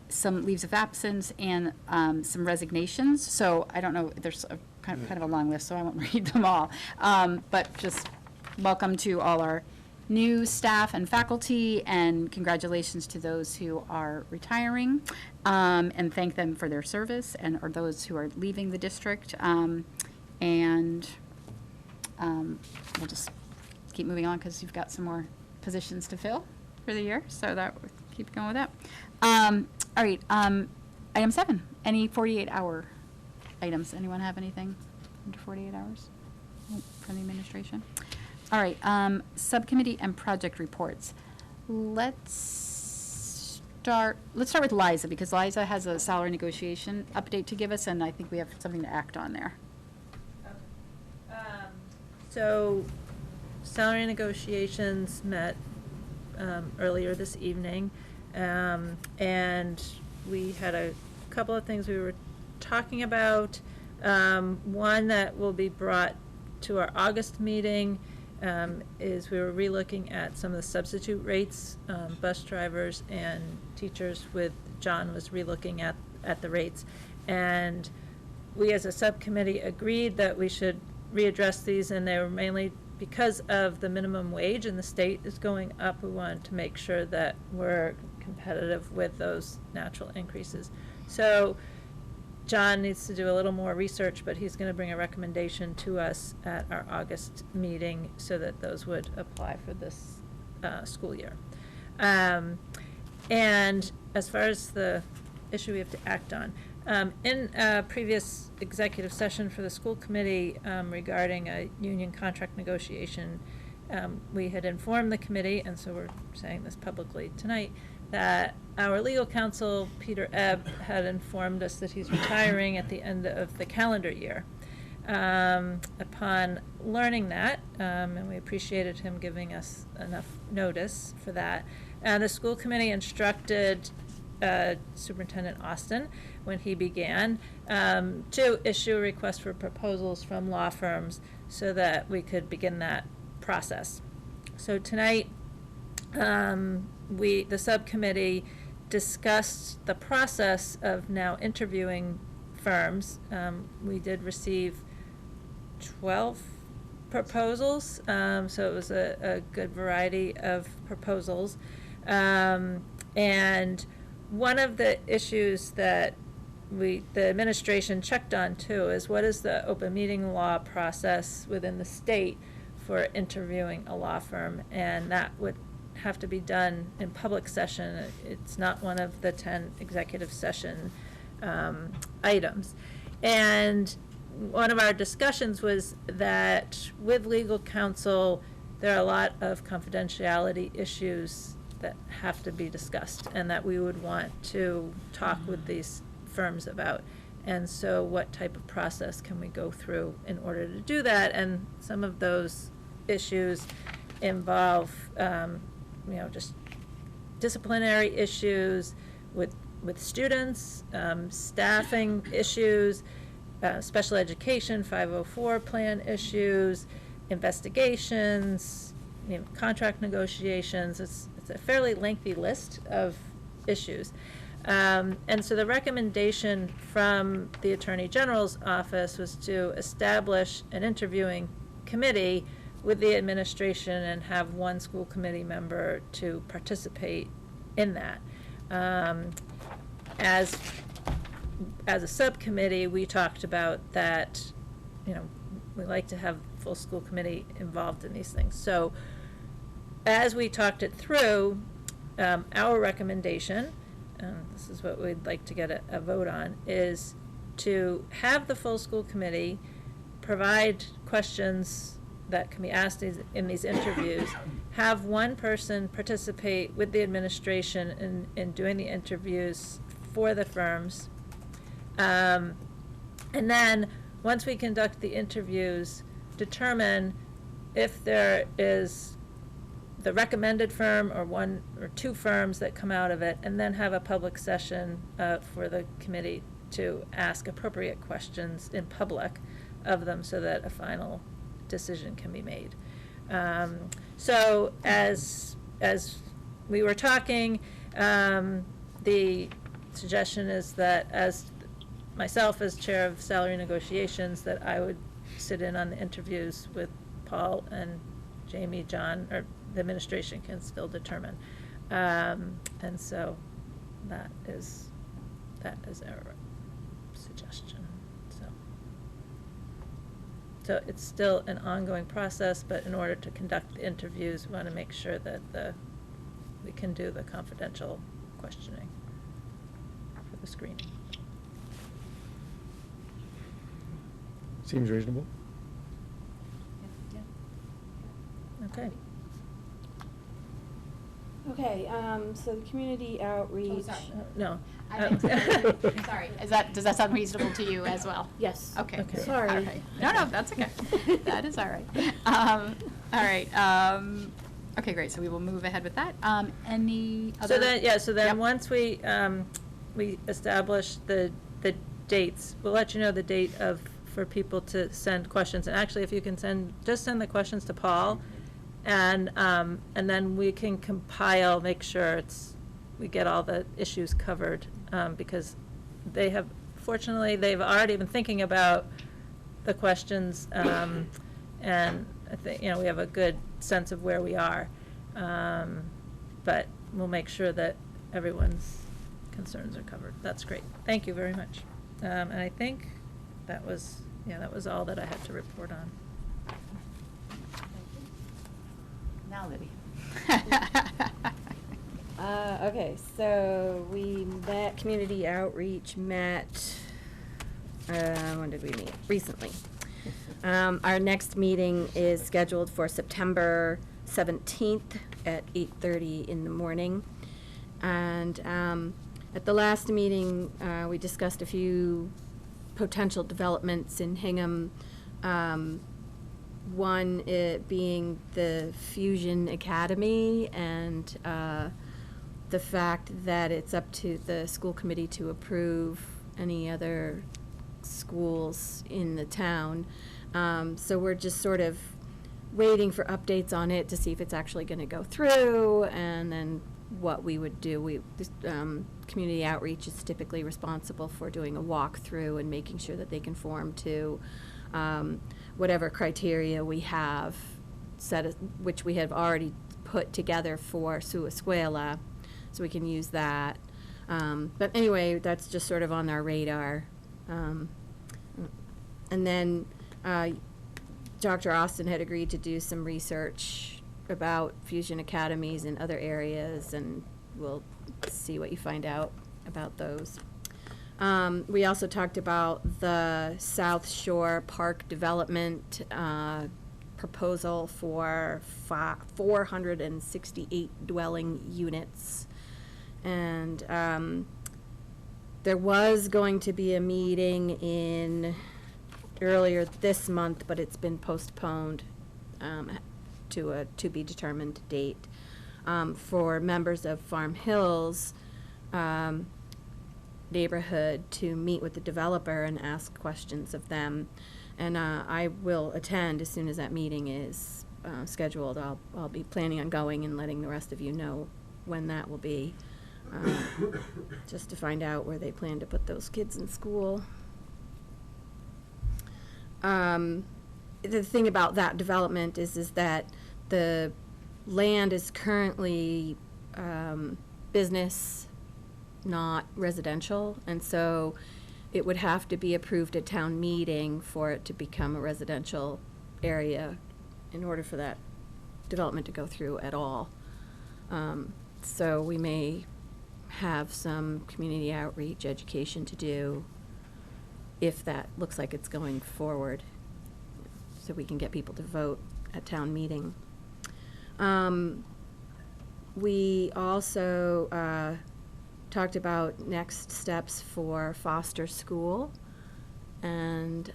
some leaves of absence, and some resignations. So I don't know, there's a kind of a long list, so I won't read them all. But just welcome to all our new staff and faculty, and congratulations to those who are retiring, and thank them for their service, or those who are leaving the district. We'll just keep moving on because you've got some more positions to fill for the year, so that we'll keep going with that. All right, item 7, any 48-hour items? Anyone have anything under 48 hours from the administration? All right, subcommittee and project reports. Let's start with Liza, because Liza has a salary negotiation update to give us, and I think we have something to act on there. So, salary negotiations met earlier this evening, and we had a couple of things we were talking about. One that will be brought to our August meeting is we were relooking at some of the substitute rates, bus drivers and teachers. John was relooking at the rates, and we as a subcommittee agreed that we should readdress these, and they were mainly because of the minimum wage and the state is going up. We wanted to make sure that we're competitive with those natural increases. So John needs to do a little more research, but he's going to bring a recommendation to us at our August meeting so that those would apply for this school year. And as far as the issue we have to act on, in a previous executive session for the school committee regarding a union contract negotiation, we had informed the committee, and so we're saying this publicly tonight, that our legal counsel, Peter Ebb, had informed us that he's retiring at the end of the calendar year. Upon learning that, and we appreciated him giving us enough notice for that, the school committee instructed Superintendent Austin, when he began, to issue a request for proposals from law firms so that we could begin that process. So tonight, the subcommittee discussed the process of now interviewing firms. We did receive 12 proposals, so it was a good variety of proposals. And one of the issues that the administration checked on too is what is the open meeting law process within the state for interviewing a law firm, and that would have to be done in public session. It's not one of the 10 executive session items. And one of our discussions was that with legal counsel, there are a lot of confidentiality issues that have to be discussed and that we would want to talk with these firms about. And so what type of process can we go through in order to do that? And some of those issues involve, just disciplinary issues with students, staffing issues, special education, 504 plan issues, investigations, contract negotiations. It's a fairly lengthy list of issues. And so the recommendation from the Attorney General's office was to establish an interviewing committee with the administration and have one school committee member to participate in that. As a subcommittee, we talked about that, we like to have full school committee involved in these things. So as we talked it through, our recommendation, this is what we'd like to get a vote on, is to have the full school committee provide questions that can be asked in these interviews, have one person participate with the administration in doing the interviews for the firms, and then once we conduct the interviews, determine if there is the recommended firm or one or two firms that come out of it, and then have a public session for the committee to ask appropriate questions in public of them so that a final decision can be made. So as we were talking, the suggestion is that as myself as chair of salary negotiations, that I would sit in on the interviews with Paul and Jamie, John, or the administration can still determine. And so that is our suggestion. So it's still an ongoing process, but in order to conduct the interviews, we want to make sure that we can do the confidential questioning for the screening. Seems reasonable. Okay. Okay, so the community outreach. No. Sorry, does that sound reasonable to you as well? Yes. Okay. Okay. Sorry. All right. No, that's okay. That is all right. All right. Okay, great. So we will move ahead with that. Any other? So then Yep. once we establish the dates, we'll let you know the date for people to send questions. And actually, if you can just send the questions to Paul, and then we can compile, make sure we get all the issues covered, because fortunately, they've already been thinking about the questions, and I think, we have a good sense of where we are. But we'll make sure that everyone's concerns are covered. That's great. Thank you very much. And I think that was all that I had to report on. Now, Libby. Okay, so community outreach met, when did we meet? Recently. Our next meeting is scheduled for September 17th at 8:30 in the morning. And at the last meeting, we discussed a few potential developments in Hingham. One being the Fusion Academy, and the fact that it's up to the school committee to approve any other schools in the town. So we're just sort of waiting for updates on it to see if it's actually going to go through, and then what we would do. Community outreach is typically responsible for doing a walkthrough and making sure that they conform to whatever criteria we have which we have already put together for Sua Escuela, so we can use that. But anyway, that's just sort of on our radar. And then Dr. Austin had agreed to do some research about fusion academies in other areas, and we'll see what you find out about those. We also talked about the South Shore Park development proposal for 468 dwelling units. And there was going to be a meeting earlier this month, but it's been postponed to a to-be-determined date for members of Farm Hills neighborhood to meet with the developer and ask questions of them. And I will attend as soon as that meeting is scheduled. I'll be planning on going and letting the rest of you know when that will be, just to find out where they plan to put those kids in school. The thing about that development is that the land is currently business, not residential, and so it would have to be approved at town meeting for it to become a residential area in order for that development to go through at all. So we may have some community outreach education to do if that looks like it's going forward, so we can get people to vote at town meeting. We also talked about next steps for Foster School. And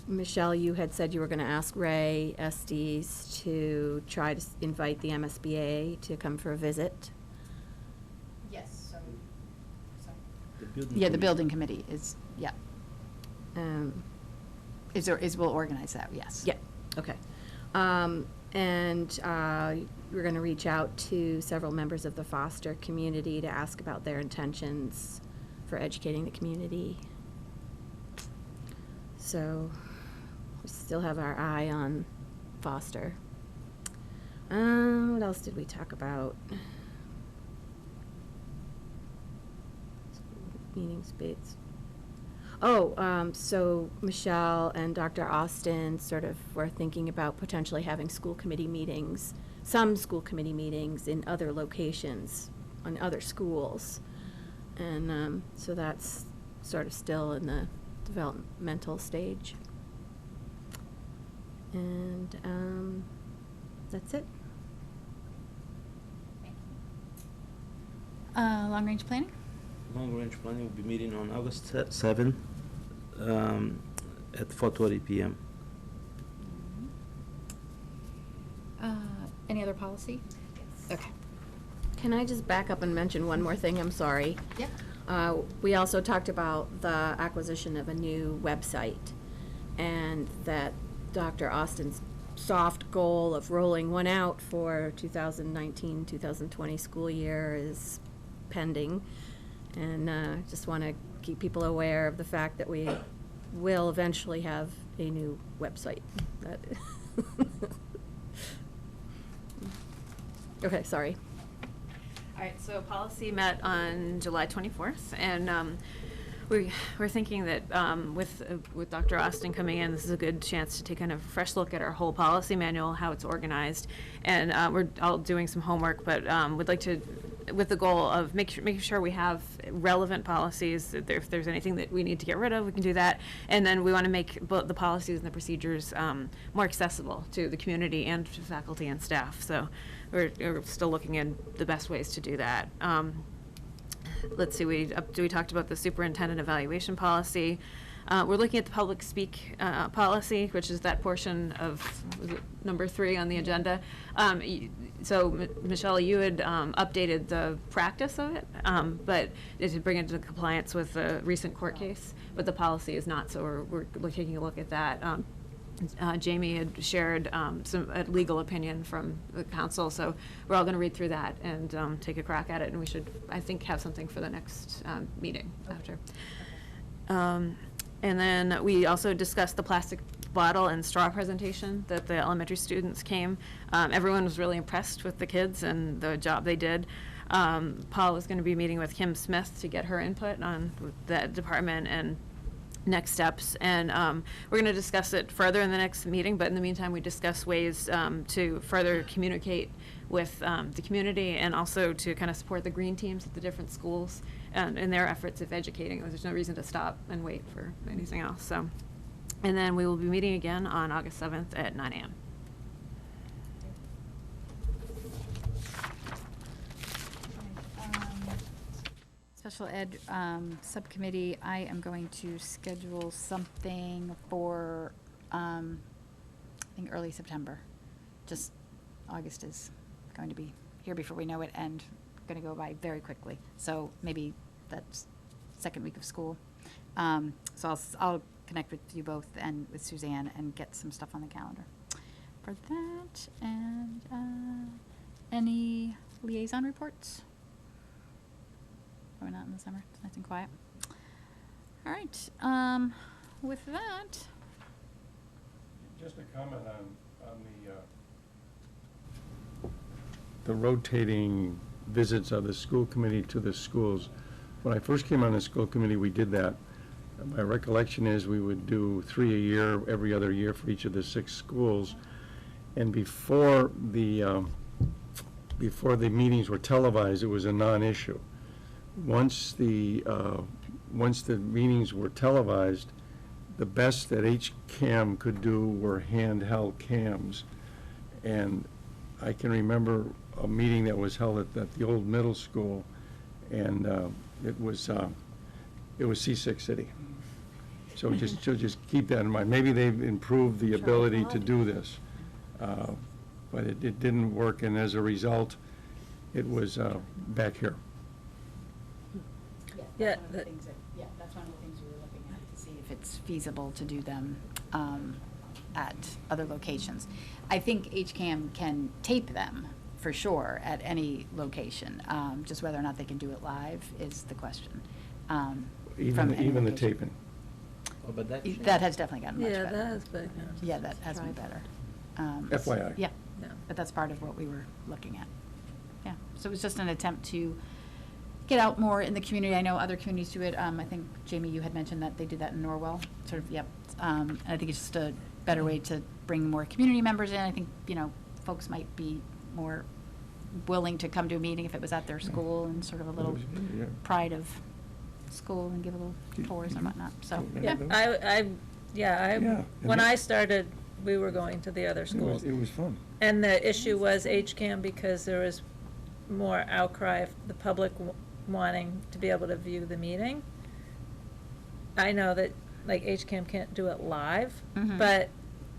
Michelle, you had said you were going to ask Ray Estes to try to invite the MSBA to come for a visit. Yes, so, sorry. The Yeah, the building committee is, yeah, we'll organize that, yes. Yeah, okay. And we're going to reach out to several members of the foster community to ask about their intentions for educating the community. So we still have our eye on foster. What else did we talk about? Meeting space. Oh, so Michelle and Dr. Austin sort of were thinking about potentially having school committee meetings, some school committee meetings in other locations, on other schools. And so that's sort of still in the developmental stage. And that's it. Long-range planning? Long-range planning will be meeting on August 7 at 4:30 p.m. Any other policy? Okay. Can I just back up and mention one more thing? I'm sorry. Yep. We also talked about the acquisition of a new website, and that Dr. Austin's soft goal of rolling one out for 2019-2020 school year is pending. And just want to keep people aware of the fact that we will eventually have a new website. Okay, sorry. All right, so policy met on July 24th, and we're thinking that with Dr. Austin coming in, this is a good chance to take kind of a fresh look at our whole policy manual, how it's organized, and we're all doing some homework, but we'd like to, with the goal of making sure we have relevant policies. If there's anything that we need to get rid of, we can do that, and then we want to make the policies and the procedures more accessible to the community and to faculty and staff. So we're still looking at the best ways to do that. Let's see, we talked about the superintendent evaluation policy. We're looking at the public speak policy, which is that portion of number 3 on the agenda. So Michelle, you had updated the practice of it, but to bring it into compliance with the recent court case, but the policy is not, so we're taking a look at that. Jamie had shared some legal opinion from the council, so we're all going to read through that and take a crack at it, and we should, I think, have something for the next meeting after. And then we also discussed the plastic bottle and straw presentation that the elementary students came. Everyone was really impressed with the kids and the job they did. Paul was going to be meeting with Kim Smith to get her input on that department and next steps, and we're going to discuss it further in the next meeting, but in the meantime we discuss ways to further communicate with the community and also to kind of support the green teams at the different schools. in their efforts of educating. There's no reason to stop and wait for anything else. So, and then we will be meeting again on August 7th at 9 a.m. Special Ed Subcommittee, I am going to schedule something for, I think, early September. Just August is going to be here before we know it and going to go by very quickly. So maybe that's second week of school. So I'll connect with you both and with Suzanne and get some stuff on the calendar for that. And any liaison reports? Probably not in the summer. It's nice and quiet. All right. With that, Just a comment on the rotating visits of the school committee to the schools. When I first came on the school committee, we did that. My recollection is we would do 3 a year, every other year for each of the 6 schools. And before the meetings were televised, it was a non-issue. Once the meetings were televised, the best that HCAM could do were handheld cams. And I can remember a meeting that was held at the old middle school, and it was C6 City. So just keep that in mind. Maybe they've improved the ability to do this, but it didn't work, and as a result, it was back here. Yeah, that's one of the things we were looking at to see if it's feasible to do them at other locations. I think HCAM can tape them for sure at any location. Just whether or not they can do it live is the question. From any Even the location. taping. Oh, but that That has definitely gotten much yeah, better. that is big. Yeah, that has been better. FYI. Yeah, Yeah. but that's part of what we were looking at. Yeah, so it was just an attempt to get out more in the community. I know other communities do it. I think, Jamie, you had mentioned that they do that in Norwell, sort of, yep. And I think it's just a better way to bring more community members in. I think, folks might be more willing to come to a meeting if it was at their school and sort of a little Yeah. pride of school and give a little tours and whatnot, so, Yeah. yeah. When and I started, we were going to the other schools. It was fun. And the issue was HCAM because there was more outcry of the public wanting to be able to view the meeting. I know that, like, HCAM can't do it live, Mhm. but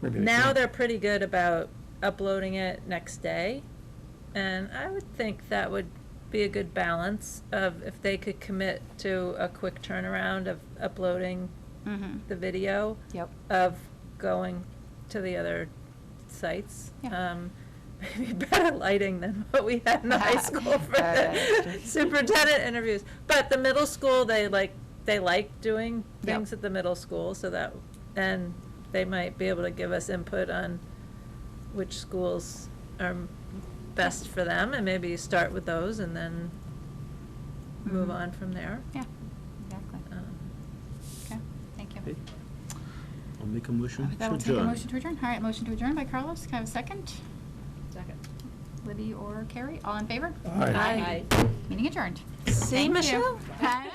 Maybe they now can. they're pretty good about uploading it next day. And I would think that would be a good balance of if they could commit to a quick turnaround of uploading Mhm. the video Yep. of going to the other sites. Yeah. Maybe better lighting than what we had in the high school for the superintendent interviews. But the middle school, they like doing things at the middle school, so that, and they might be able to give us input on which schools are best for them, and maybe start with those and then move Mhm. on from there. Yeah, exactly. Okay, thank you. Okay. I'll make a motion That to will take a adjourn. motion to adjourn. All right, motion to adjourn by Carlos. Can I have a second? Second. Libby or Carrie, all in favor? Aye. Aye. Meeting adjourned. See, Thank you. Michelle? I know.